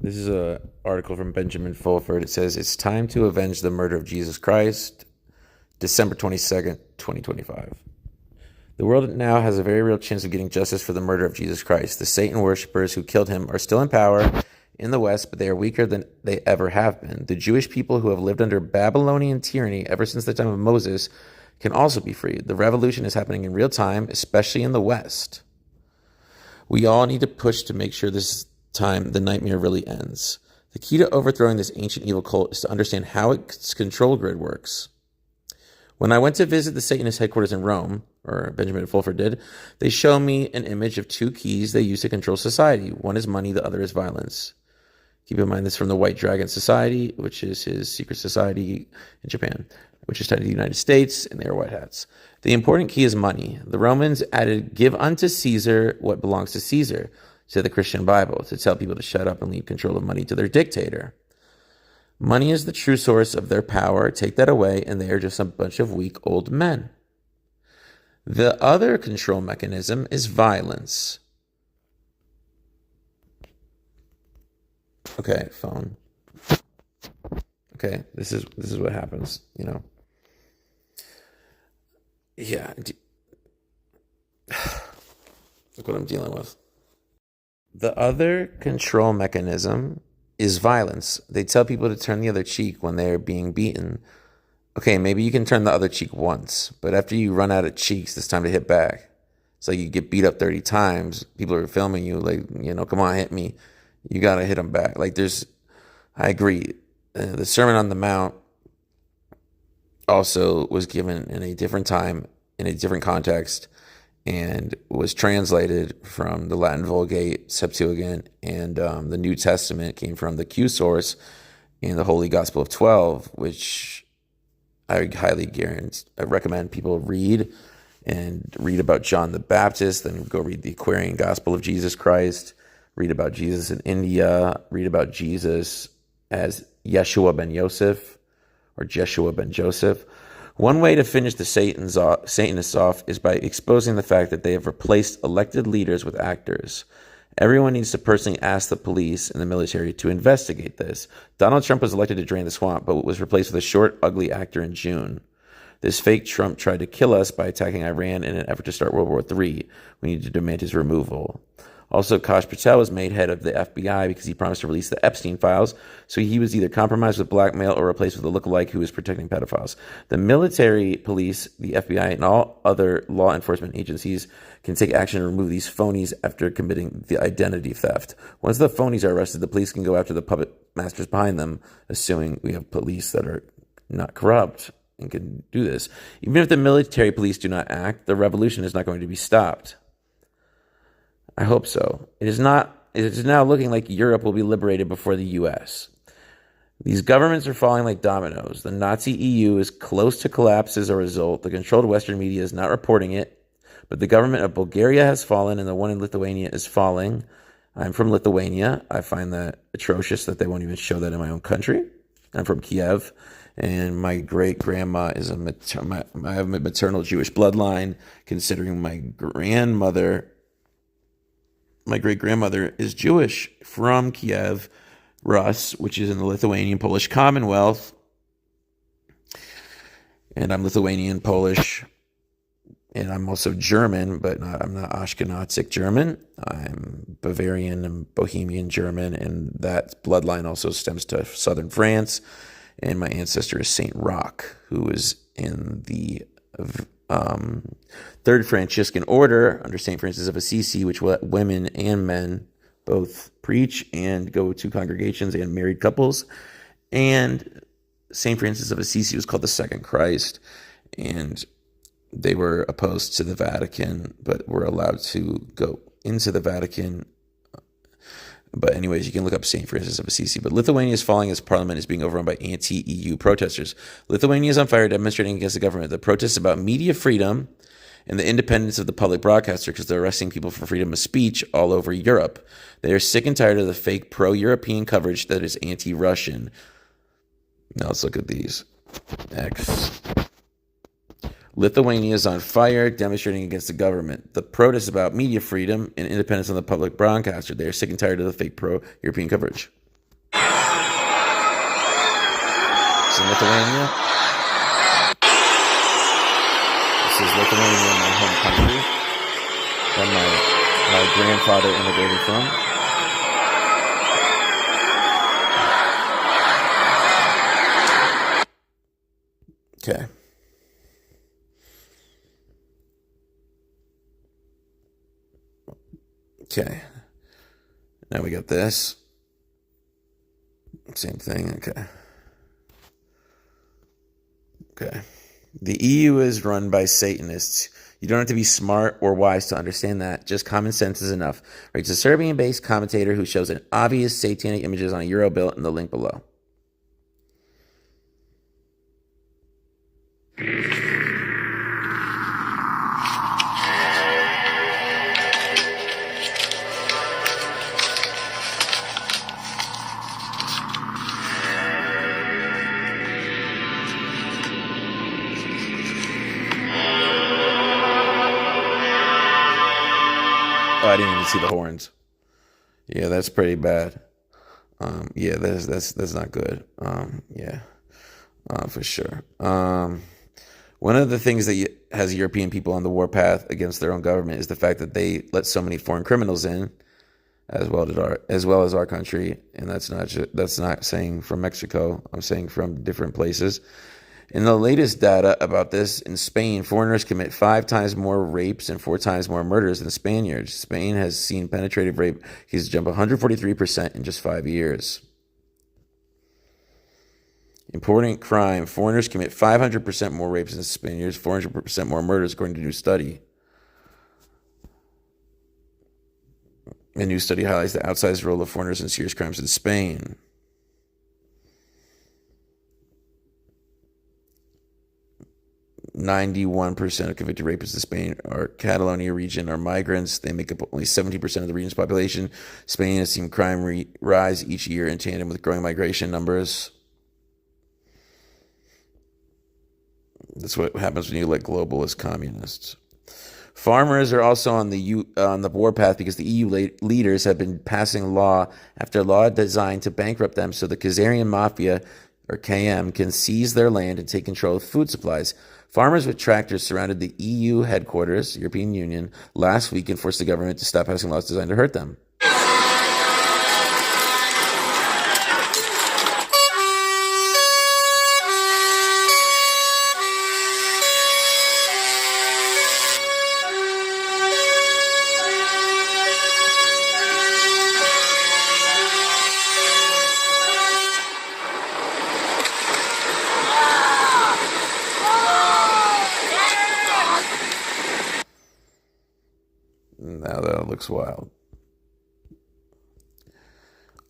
This is an article from Benjamin Fulford. It says, "It's time to avenge the murder of Jesus Christ, December 22nd, 2025. The world now has a very real chance of getting justice for the murder of Jesus Christ. The Satan worshippers who killed him are still in power in the West, but they are weaker than they ever have been. The Jewish people who have lived under Babylonian tyranny ever since the time of Moses can also be freed. The revolution is happening in real time, especially in the West. We all need to push to make sure this time the nightmare really ends. The key to overthrowing this ancient evil cult is to understand how its control grid works. When I went to visit the Satanist headquarters in Rome, or Benjamin Fulford did, they show me an image of two keys they use to control society. One is money, the other is violence. Keep in mind this from the White Dragon Society, which is his secret society in Japan, which is tied to the United States, and they are white hats. The important key is money. The Romans added, 'Give unto Caesar what belongs to Caesar,' to the Christian Bible, to tell people to shut up and leave control of money to their dictator. Money is the true source of their power. Take that away, and they are just a bunch of weak old men. The other control mechanism is violence." Okay, phone. Okay, this is what happens, Yeah. Look what I'm dealing with. The other control mechanism is violence. They tell people to turn the other cheek when they're being beaten. Okay, maybe you can turn the other cheek once, but after you run out of cheeks, it's time to hit back. It's like you get beat up 30 times. People are filming you, like, come on, hit me. You got to hit them back. I agree. The Sermon on the Mount also was given in a different time, in a different context, and was translated from the Latin Vulgate, Septuagint, and the New Testament came from the Q source in the Holy Gospel of 12, which I highly recommend people read about John the Baptist, then go read the Aquarian Gospel of Jesus Christ, read about Jesus in India, read about Jesus as Yeshua ben Yosef or Jeshua ben Joseph. One way to finish the Satanists off is by exposing the fact that they have replaced elected leaders with actors. Everyone needs to personally ask the police and the military to investigate this. Donald Trump was elected to drain the swamp, but was replaced with a short, ugly actor in June. This fake Trump tried to kill us by attacking Iran in an effort to start World War III. We need to demand his removal. Also, Kash Patel was made head of the FBI because he promised to release the Epstein files, so he was either compromised with blackmail or replaced with a lookalike who was protecting pedophiles. The military, police, the FBI, and all other law enforcement agencies can take action to remove these phonies after committing the identity theft. Once the phonies are arrested, the police can go after the puppet masters behind them, assuming we have police that are not corrupt and can do this. Even if the military police do not act, the revolution is not going to be stopped. I hope so. It is now looking like Europe will be liberated before the U.S. These governments are falling like dominoes. The Nazi EU is close to collapse as a result. The controlled Western media is not reporting it, but the government of Bulgaria has fallen and the one in Lithuania is falling. I'm from Lithuania. I find that atrocious that they won't even show that in my own country. I'm from Kiev, and my great-grandma is I have a maternal Jewish bloodline, considering my great-grandmother is Jewish from Kiev, Rus, which is in the Lithuanian Polish Commonwealth. And I'm Lithuanian, Polish, and I'm also German, but I'm not Ashkenazic German. I'm Bavarian and Bohemian German, and that bloodline also stems to southern France. And my ancestor is Saint Roch, who is in the Third Franciscan Order under St. Francis of Assisi, which will let women and men both preach and go to congregations and married couples. And St. Francis of Assisi was called the Second Christ, and they were opposed to the Vatican, but were allowed to go into the Vatican. But anyways, you can look up St. Francis of Assisi. But Lithuania is falling as parliament is being overrun by anti-EU protesters. Lithuania is on fire, demonstrating against the government. The protests about media freedom and the independence of the public broadcaster because they're arresting people for freedom of speech all over Europe. They are sick and tired of the fake pro-European coverage that is anti-Russian. Now let's look at these. X. Lithuania is on fire, demonstrating against the government. The protest about media freedom and independence on the public broadcaster. They are sick and tired of the fake pro-European coverage. It's in Lithuania. This is Lithuania, my home country, that my grandfather immigrated from. Okay. Okay. Now we got this. Same thing. Okay. Okay. The EU is run by Satanists. You don't have to be smart or wise to understand that. Just common sense is enough. Writes a Serbian-based commentator who shows an obvious satanic images on a euro bill in the link below. Oh, I didn't even see the horns. Yeah, that's pretty bad. Yeah, that's not good. Yeah, for sure. One of the things that has European people on the warpath against their own government is the fact that they let so many foreign criminals in, as well as our country, and that's not saying from Mexico. I'm saying from different places. In the latest data about this, in Spain, foreigners commit 5 times more rapes and 4 times more murders than Spaniards. Spain has seen penetrative rape cases jump 143% in just 5 years. Important crime. Foreigners commit 500% more rapes than Spaniards, 400% more murders, according to a new study. A new study highlights the outsized role of foreigners in serious crimes in Spain. "91% of convicted rapists in Spain or Catalonia region are migrants. They make up only 70% of the region's population. Spain has seen crime rise each year in tandem with growing migration numbers." That's what happens when you elect globalist communists. Farmers are also on the warpath because the EU leaders have been passing law after law designed to bankrupt them so the Khazarian Mafia, or KM, can seize their land and take control of food supplies. Farmers with tractors surrounded the EU headquarters, European Union, last week and forced the government to stop passing laws designed to hurt them. Now that looks wild.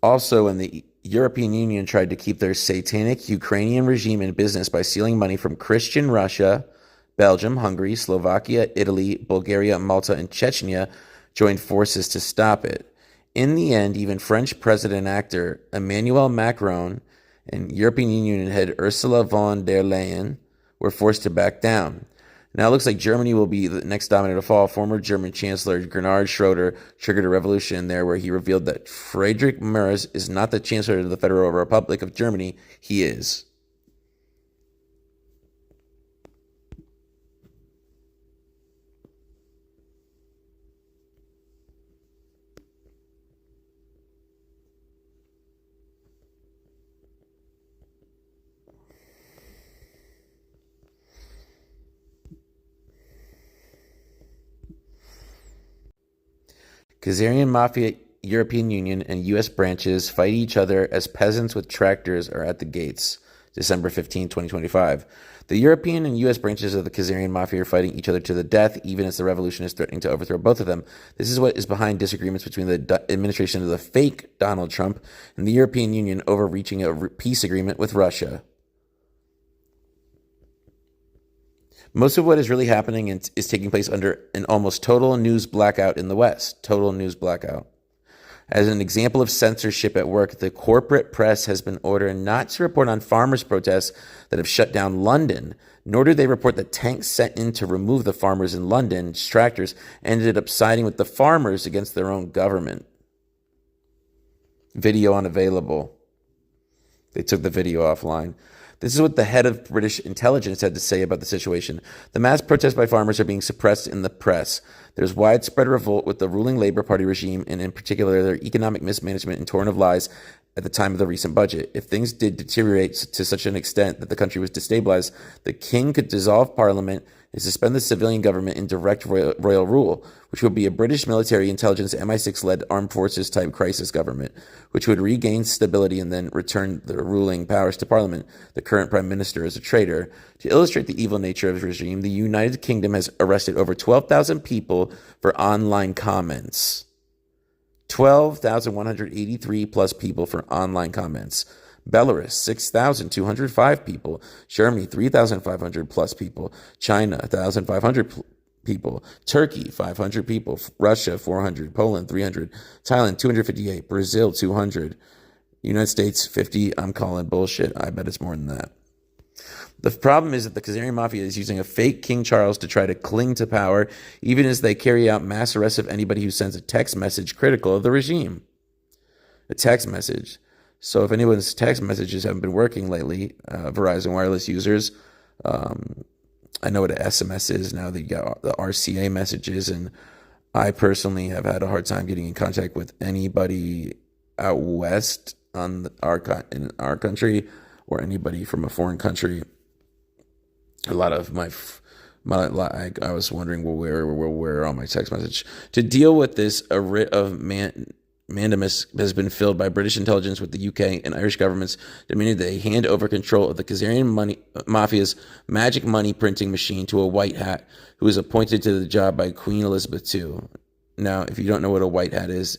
Also, when the European Union tried to keep their satanic Ukrainian regime in business by stealing money from Christian Russia, Belgium, Hungary, Slovakia, Italy, Bulgaria, Malta, and Chechnya joined forces to stop it. In the end, even French president-actor Emmanuel Macron and European Union head Ursula von der Leyen were forced to back down. Now it looks like Germany will be the next domino to fall. Former German Chancellor Gernhard Schröder triggered a revolution there where he revealed that Friedrich Merz is not the Chancellor of the Federal Republic of Germany. He is. Khazarian Mafia, European Union, and U.S. branches fight each other as peasants with tractors are at the gates. December 15, 2025. The European and U.S. branches of the Khazarian Mafia are fighting each other to the death, even as the revolution is threatening to overthrow both of them. This is what is behind disagreements between the administration of the fake Donald Trump and the European Union over reaching a peace agreement with Russia. Most of what is really happening is taking place under an almost total news blackout in the West. Total news blackout. As an example of censorship at work, the corporate press has been ordered not to report on farmers' protests that have shut down London, nor do they report that tanks sent in to remove the farmers in London, tractors, ended up siding with the farmers against their own government. Video unavailable. They took the video offline. This is what the head of British intelligence had to say about the situation. The mass protests by farmers are being suppressed in the press. There's widespread revolt with the ruling Labour Party regime, and in particular their economic mismanagement and torrent of lies at the time of the recent budget. If things did deteriorate to such an extent that the country was destabilized, the king could dissolve parliament and suspend the civilian government in direct royal rule, which would be a British military intelligence MI6-led armed forces type crisis government, which would regain stability and then return the ruling powers to parliament. The current prime minister is a traitor. To illustrate the evil nature of his regime, the United Kingdom has arrested over 12,000 people for online comments. 12,183 plus people for online comments. Belarus, 6,205 people. Germany, 3,500 plus people. China, 1,500 people. Turkey, 500 people. Russia, 400. Poland, 300. Thailand, 258. Brazil, 200. United States, 50. I'm calling bullshit. I bet it's more than that. The problem is that the Khazarian Mafia is using a fake King Charles to try to cling to power, even as they carry out mass arrests of anybody who sends a text message critical of the regime. A text message. So if anyone's text messages haven't been working lately, Verizon wireless users, I know what an SMS is now that you got the RCA messages, and I personally have had a hard time getting in contact with anybody out west in our country or anybody from a foreign country. A lot of I was wondering, well, where are all my text messages? To deal with this, a writ of mandamus has been filled by British intelligence with the UK and Irish governments, demanding they hand over control of the Khazarian Mafia's magic money printing machine to a white hat who was appointed to the job by Queen Elizabeth II. Now, if you don't know what a white hat is,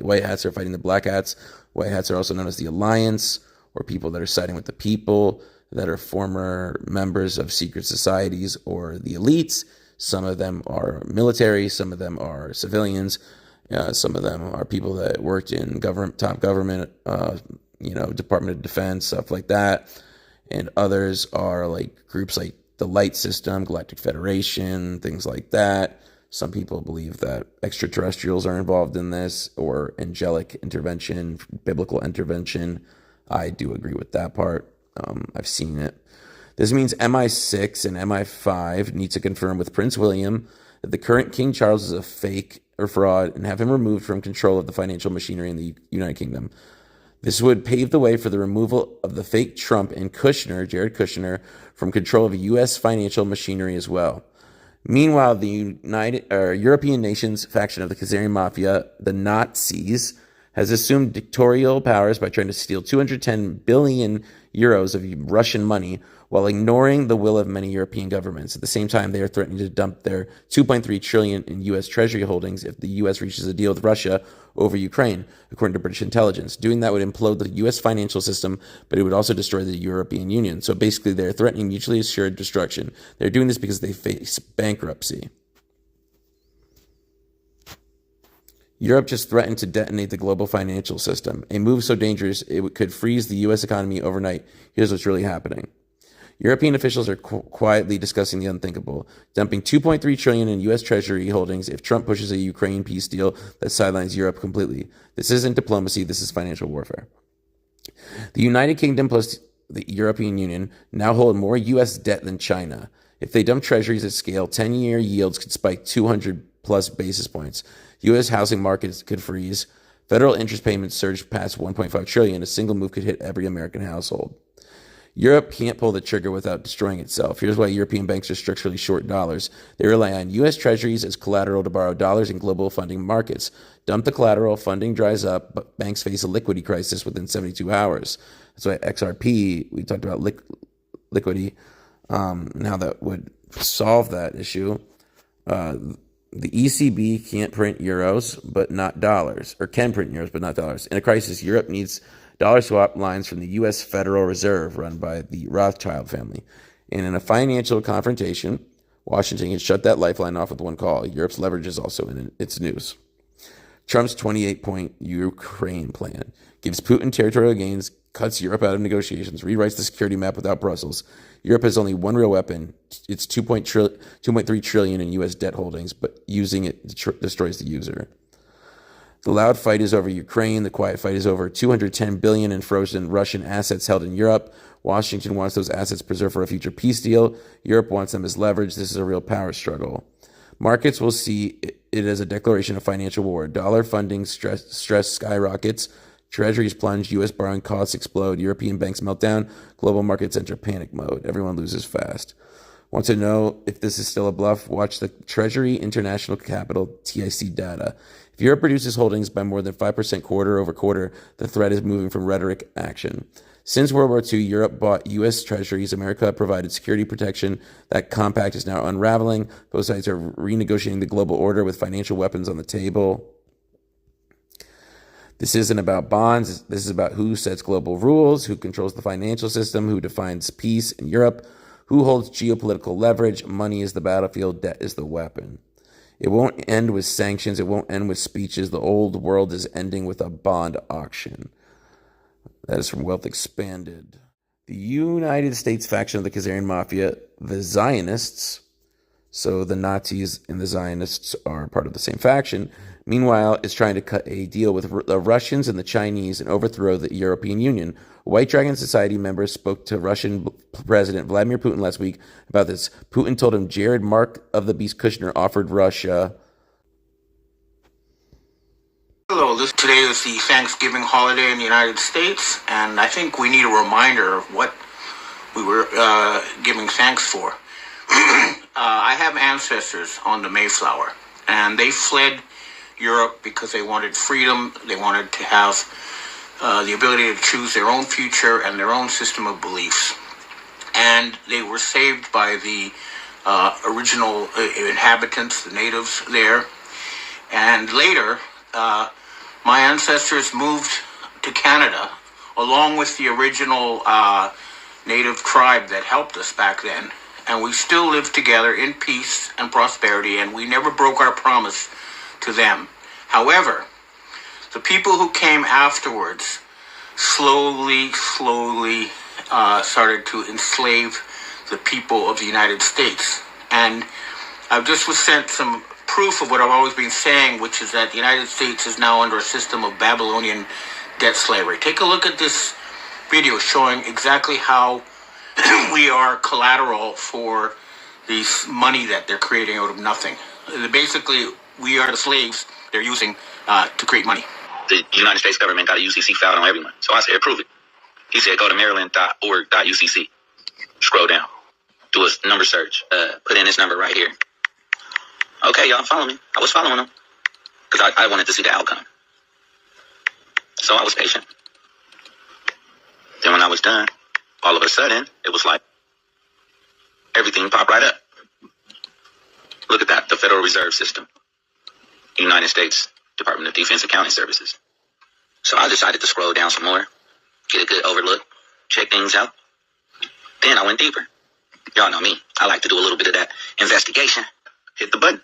white hats are fighting the black hats. White hats are also known as the Alliance, or people that are siding with the people, that are former members of secret societies or the elites. Some of them are military, some of them are civilians, some of them are people that worked in top government, Department of Defense, stuff like that. And others are like groups like the Light System, Galactic Federation, things like that. Some people believe that extraterrestrials are involved in this, or angelic intervention, biblical intervention. I do agree with that part. I've seen it. This means MI6 and MI5 need to confirm with Prince William that the current King Charles is a fake or fraud and have him removed from control of the financial machinery in the United Kingdom. This would pave the way for the removal of the fake Trump and Jared Kushner, from control of U.S. financial machinery as well. Meanwhile, the European nations faction of the Khazarian Mafia, the Nazis, has assumed dictatorial powers by trying to steal 210 billion euros of Russian money while ignoring the will of many European governments. At the same time, they are threatening to dump their 2.3 trillion in U.S. Treasury holdings if the U.S. reaches a deal with Russia over Ukraine, according to British intelligence. Doing that would implode the U.S. financial system, but it would also destroy the European Union. So basically, they're threatening mutually assured destruction. They're doing this because they face bankruptcy. Europe just threatened to detonate the global financial system, a move so dangerous it could freeze the U.S. economy overnight. Here's what's really happening. European officials are quietly discussing the unthinkable, dumping 2.3 trillion in U.S. Treasury holdings if Trump pushes a Ukraine peace deal that sidelines Europe completely. This isn't diplomacy, this is financial warfare. The United Kingdom plus the European Union now hold more U.S. debt than China. If they dump treasuries at scale, 10-year yields could spike 200 plus basis points. U.S. housing markets could freeze. Federal interest payments surge past 1.5 trillion. A single move could hit every American household. Europe can't pull the trigger without destroying itself. Here's why European banks are structurally short dollars. They rely on U.S. treasuries as collateral to borrow dollars in global funding markets. Dump the collateral, funding dries up, but banks face a liquidity crisis within 72 hours. That's why XRP, we talked about liquidity, now that would solve that issue. The ECB can't print euros, but not dollars, or can print euros, but not dollars. In a crisis, Europe needs dollar swap lines from the U.S. Federal Reserve, run by the Rothschild family. And in a financial confrontation, Washington can shut that lifeline off with one call. Europe's leverage is also in its news. Trump's 28-point Ukraine plan gives Putin territorial gains, cuts Europe out of negotiations, rewrites the security map without Brussels. Europe has only one real weapon. It's 2.3 trillion in U.S. debt holdings, but using it destroys the user. The loud fight is over Ukraine. The quiet fight is over $210 billion in frozen Russian assets held in Europe. Washington wants those assets preserved for a future peace deal. Europe wants them as leverage. This is a real power struggle. Markets will see it as a declaration of financial war. Dollar funding stress skyrockets. Treasuries plunge. U.S. borrowing costs explode. European banks melt down. Global markets enter panic mode. Everyone loses fast. Want to know if this is still a bluff? Watch the Treasury International Capital TIC data. If Europe reduces holdings by more than 5% quarter over quarter, the threat is moving from rhetoric action. Since World War II, Europe bought U.S. treasuries. America provided security protection. That compact is now unraveling. Both sides are renegotiating the global order with financial weapons on the table. This isn't about bonds. This is about who sets global rules, who controls the financial system, who defines peace in Europe, who holds geopolitical leverage. Money is the battlefield. Debt is the weapon. It won't end with sanctions. It won't end with speeches. The old world is ending with a bond auction. That is from Wealth Expanded. The United States faction of the Khazarian Mafia, the Zionists, so the Nazis and the Zionists are part of the same faction, meanwhile, is trying to cut a deal with the Russians and the Chinese and overthrow the European Union. White Dragon Society members spoke to Russian President Vladimir Putin last week about this. Putin told him Jared Mark of the Beast Kushner offered Russia. Hello, today is the Thanksgiving holiday in the United States, and I think we need a reminder of what we were giving thanks for. I have ancestors on the Mayflower, and they fled Europe because they wanted freedom. They wanted to have the ability to choose their own future and their own system of beliefs. And they were saved by the original inhabitants, the natives there. And later, my ancestors moved to Canada along with the original native tribe that helped us back then. And we still live together in peace and prosperity, and we never broke our promise to them. However, the people who came afterwards slowly started to enslave the people of the United States. And I've just was sent some proof of what I've always been saying, which is that the United States is now under a system of Babylonian debt slavery. Take a look at this video showing exactly how we are collateral for this money that they're creating out of nothing. Basically, we are the slaves they're using to create money. The United States government got a UCC filed on everyone. So I said, approve it. He said, go to maryland.org.ucc. Scroll down. Do a number search. Put in this number right here. Okay, y'all follow me. I was following them because I wanted to see the outcome. So I was patient. Then when I was done, all of a sudden, it was like everything popped right up. Look at that, the Federal Reserve System. United States Department of Defense Accounting Services. So I decided to scroll down some more, get a good overlook, check things out. Then I went deeper. Y'all know me. I like to do a little bit of that investigation. Hit the button.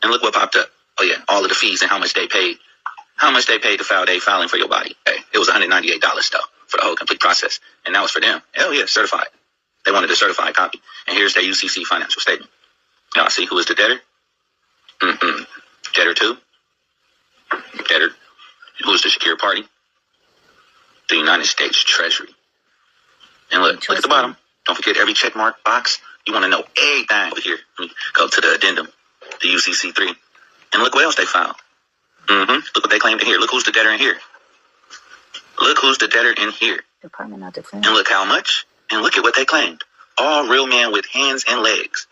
And look what popped up. Oh yeah, all of the fees and how much they paid. How much they paid to file their filing for your body. Hey, it was $198 though for the whole complete process. And that was for them. Hell yeah, certified. They wanted a certified copy. And here's their UCC financial statement. Y'all see who is the debtor? Debtor 2. Debtor. Who's the secure party? The United States Treasury. And look at the bottom. Don't forget every check mark box. You want to know everything over here. Go to the addendum, the UCC 3. And look what else they filed. Look what they claimed in here. Look who's the debtor in here. Look who's the debtor in here. Department of Defense. And look how much. And look at what they claimed. All real men with hands and legs.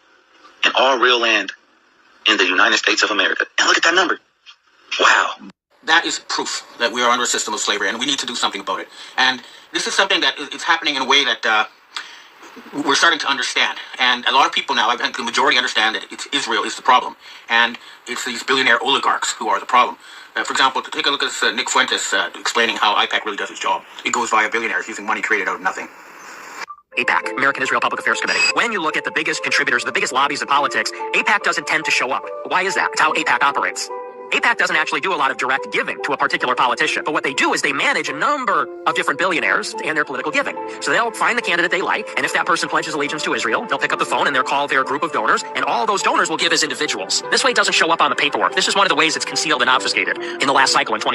And all real land in the United States of America. And look at that number. Wow. That is proof that we are under a system of slavery, and we need to do something about it. And this is something that is happening in a way that we're starting to understand. And a lot of people now, I think the majority understand that it's Israel is the problem. And it's these billionaire oligarchs who are the problem. For example, take a look at this, Nick Fuentes explaining how IPAC really does its job. It goes via billionaires using money created out of nothing. AIPAC, American Israel Public Affairs Committee. When you look at the biggest contributors, the biggest lobbies in politics, AIPAC doesn't tend to show up. Why is that? It's how AIPAC operates. AIPAC doesn't actually do a lot of direct giving to a particular politician, but what they do is they manage a number of different billionaires and their political giving. So they'll find the candidate they like, and if that person pledges allegiance to Israel, they'll pick up the phone and they'll call their group of donors, and all those donors will give as individuals. This way it doesn't show up on the paperwork. This is one of the ways it's concealed and obfuscated in the last cycle in 20